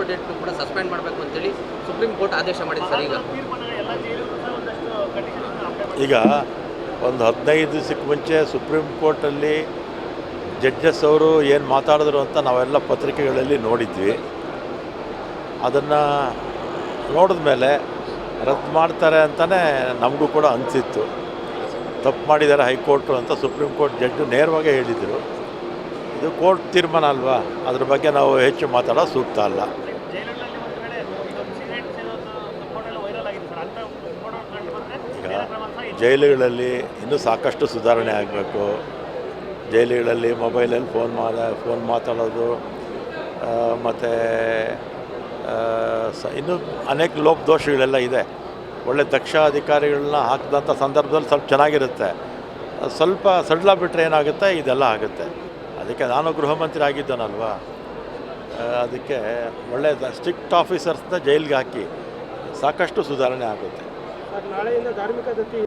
Superintendent ಕೂಡ suspend ಮಾಡಬೇಕು ಅಂತೇಳಿ ಸುಪ್ರೀಂ ಕೋರ್ಟ್ ಆದೇಶ ಮಾಡಿದೆ ಸರ್. ಈಗ ಒಂದು 15 ದಿವಸಕ್ಕೆ ಮುಂಚೆ ಸುಪ್ರೀಂ ಕೋರ್ಟಲ್ಲಿ ಜಡ್ಜಸ್ ಅವರು ಏನು ಮಾತಾಡಿದ್ರು ಅಂತ ನಾವೆಲ್ಲ ಪತ್ರಿಕೆಗಳಲ್ಲಿ ನೋಡಿದ್ವಿ. ಅದನ್ನು ನೋಡಿದ ಮೇಲೆ ರದ್ದು ಮಾಡ್ತಾರೆ ಅಂತಲೇ ನಮಗೂ ಕೂಡ ಅನಿಸಿತ್ತು. ತಪ್ಪು ಮಾಡಿದ್ದಾರೆ ಹೈಕೋರ್ಟು ಅಂತ ಸುಪ್ರೀಂ ಕೋರ್ಟ್ ಜಡ್ಜು ನೇರವಾಗಿ ಹೇಳಿದರು. ಇದು ಕೋರ್ಟ್ ತೀರ್ಮಾನ ಅಲ್ವಾ, ಅದ್ರ ಬಗ್ಗೆ ನಾವು ಹೆಚ್ಚು ಮಾತಾಡೋದು ಸೂಕ್ತ ಅಲ್ಲ. ಈಗ ಜೈಲುಗಳಲ್ಲಿ ಇನ್ನೂ ಸಾಕಷ್ಟು ಸುಧಾರಣೆ ಆಗಬೇಕು. ಜೈಲುಗಳಲ್ಲಿ ಮೊಬೈಲಲ್ಲಿ ಫೋನ್ ಮಾತಾಡೋದು ಮತ್ತು ಇನ್ನೂ ಅನೇಕ ಲೋಪದೋಷಗಳೆಲ್ಲ ಇದೆ. ಒಳ್ಳೆ ದಕ್ಷ ಅಧಿಕಾರಿಗಳನ್ನ ಹಾಕಿದಂಥ ಸಂದರ್ಭದಲ್ಲಿ ಸ್ವಲ್ಪ ಚೆನ್ನಾಗಿರುತ್ತೆ. ಸ್ವಲ್ಪ ಸಡ್ಲ ಬಿಟ್ಟರೆ ಏನಾಗುತ್ತೆ, ಇದೆಲ್ಲ ಆಗುತ್ತೆ. ಅದಕ್ಕೆ ನಾನು ಗೃಹ ಮಂತ್ರಿ ಆಗಿದ್ದಾನಲ್ವ, ಅದಕ್ಕೆ ಒಳ್ಳೆ ಸ್ಟ್ರಿಕ್ಟ್ ಆಫೀಸರ್ಸ್ನ ಜೈಲಿಗೆ ಹಾಕಿ ಸಾಕಷ್ಟು ಸುಧಾರಣೆ ಆಗುತ್ತೆ. ನಾಳೆಯಿಂದ ಧಾರ್ಮಿಕ ದತ್ತಿ